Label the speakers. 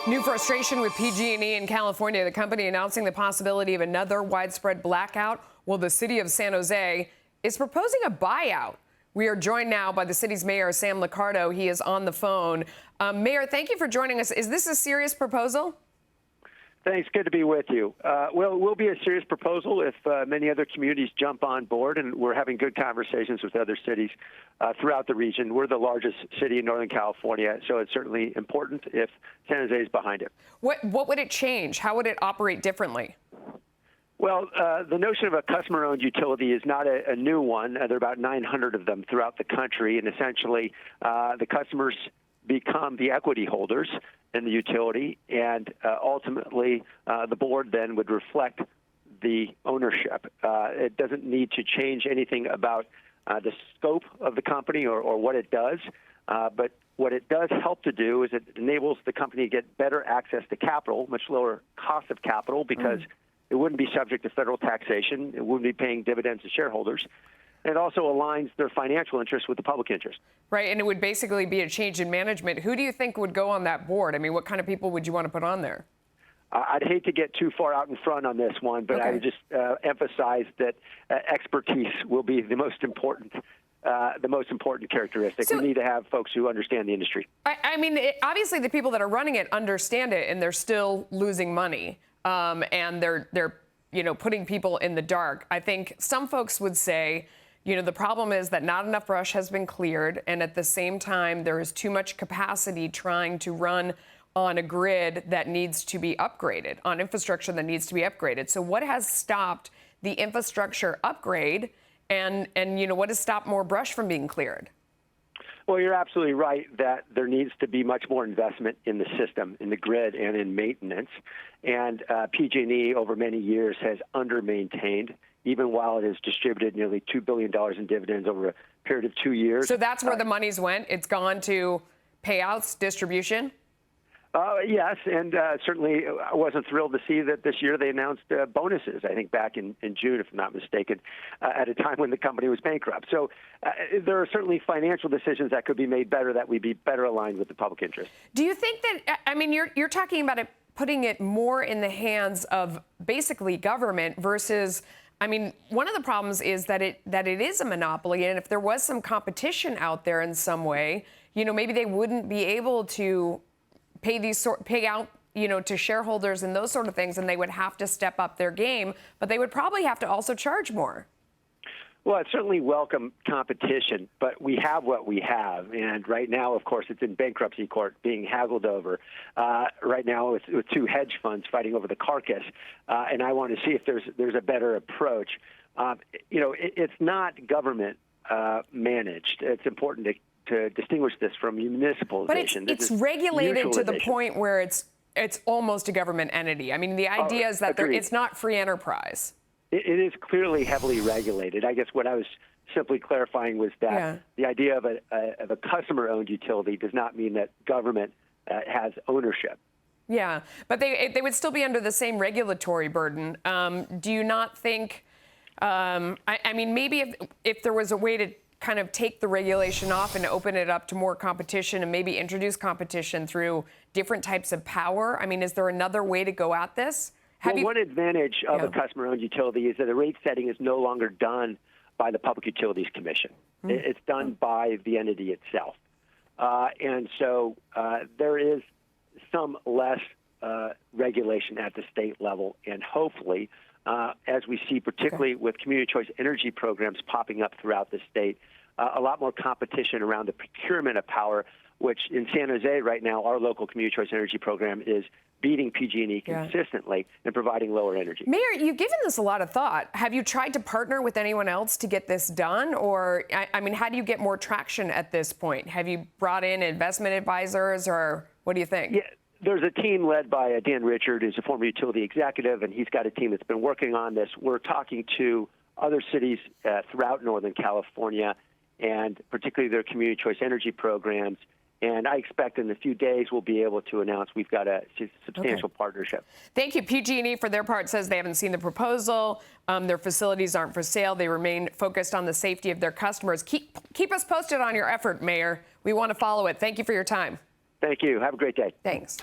Speaker 1: New frustration with PG&E in California. The company announcing the possibility of another widespread blackout. Well, the city of San Jose is proposing a buyout. We are joined now by the city's mayor, Sam Liccardo. He is on the phone. Mayor, thank you for joining us. Is this a serious proposal?
Speaker 2: Thanks. Good to be with you. Well, it will be a serious proposal if many other communities jump on board, and we're having good conversations with other cities throughout the region. We're the largest city in Northern California, so it's certainly important if San Jose is behind it.
Speaker 1: What would it change? How would it operate differently?
Speaker 2: Well, the notion of a customer-owned utility is not a new one. There are about 900 of them throughout the country, and essentially the customers become the equity holders in the utility, and ultimately the board then would reflect the ownership. It doesn't need to change anything about the scope of the company or what it does, but what it does help to do is it enables the company to get better access to capital, much lower cost of capital, because it wouldn't be subject to federal taxation. It wouldn't be paying dividends to shareholders. It also aligns their financial interests with the public interest.
Speaker 1: Right, and it would basically be a change in management. Who do you think would go on that board? I mean, what kind of people would you want to put on there?
Speaker 2: I'd hate to get too far out in front on this one, but I would just emphasize that expertise will be the most important characteristic. So, we need to have folks who understand the industry.
Speaker 1: I mean, obviously the people that are running it understand it, and they're still losing money, and they're putting people in the dark. I think some folks would say, the problem is that not enough brush has been cleared, and at the same time, there is too much capacity trying to run on a grid that needs to be upgraded, on infrastructure that needs to be upgraded. So what has stopped the infrastructure upgrade, and what has stopped more brush from being cleared?
Speaker 2: Well, you're absolutely right that there needs to be much more investment in the system, in the grid, and in maintenance. And PG&E over many years has under-maintained, even while it has distributed nearly $2 billion in dividends over a period of 2 years.
Speaker 1: So that's where the money's went? It's gone to payouts, distribution?
Speaker 2: Yes, and certainly I wasn't thrilled to see that this year they announced bonuses, I think back in June, if I'm not mistaken, at a time when the company was bankrupt. So there are certainly financial decisions that could be made better that would be better aligned with the public interest.
Speaker 1: Do you think that, I mean, you're talking about it, putting it more in the hands of basically government versus, I mean, one of the problems is that it is a monopoly, and if there was some competition out there in some way, maybe they wouldn't be able to pay out, to shareholders and those sort of things, and they would have to step up their game, but they would probably have to also charge more.
Speaker 2: Well, I certainly welcome competition, but we have what we have, and right now, of course, it's in bankruptcy court being haggled over. Right now, with two hedge funds fighting over the carcass, and I want to see if there's a better approach. It's not government managed. It's important to distinguish this from municipalization.
Speaker 1: But it's regulated to the point where it's almost a government entity. I mean, the idea is that it's not free enterprise.
Speaker 2: It is clearly heavily regulated. I guess what I was simply clarifying was that the idea of a customer-owned utility does not mean that government has ownership.
Speaker 1: Yeah, but they would still be under the same regulatory burden. Do you not think, I mean, maybe if there was a way to kind of take the regulation off and open it up to more competition and maybe introduce competition through different types of power? I mean, is there another way to go at this?
Speaker 2: One advantage of a customer-owned utility is that the rate setting is no longer done by the Public Utilities Commission. It's done by the entity itself. And so there is some less regulation at the state level, and hopefully, as we see, particularly with community choice energy programs popping up throughout the state, a lot more competition around the procurement of power, which in San Jose right now, our local community choice energy program is beating PG&E consistently and providing lower energy.
Speaker 1: Mayor, you've given this a lot of thought. Have you tried to partner with anyone else to get this done? Or, I mean, how do you get more traction at this point? Have you brought in investment advisors, or what do you think?
Speaker 2: Yeah. There's a team led by Dan Richard, who's a former utility executive, and he's got a team that's been working on this. We're talking to other cities throughout Northern California, and particularly their community choice energy programs. And I expect in a few days we'll be able to announce we've got a substantial partnership.
Speaker 1: Thank you. PG&E, for their part, says they haven't seen the proposal. Their facilities aren't for sale. They remain focused on the safety of their customers. Keep us posted on your effort, Mayor. We want to follow it. Thank you for your time.
Speaker 2: Thank you. Have a great day.
Speaker 1: Thanks.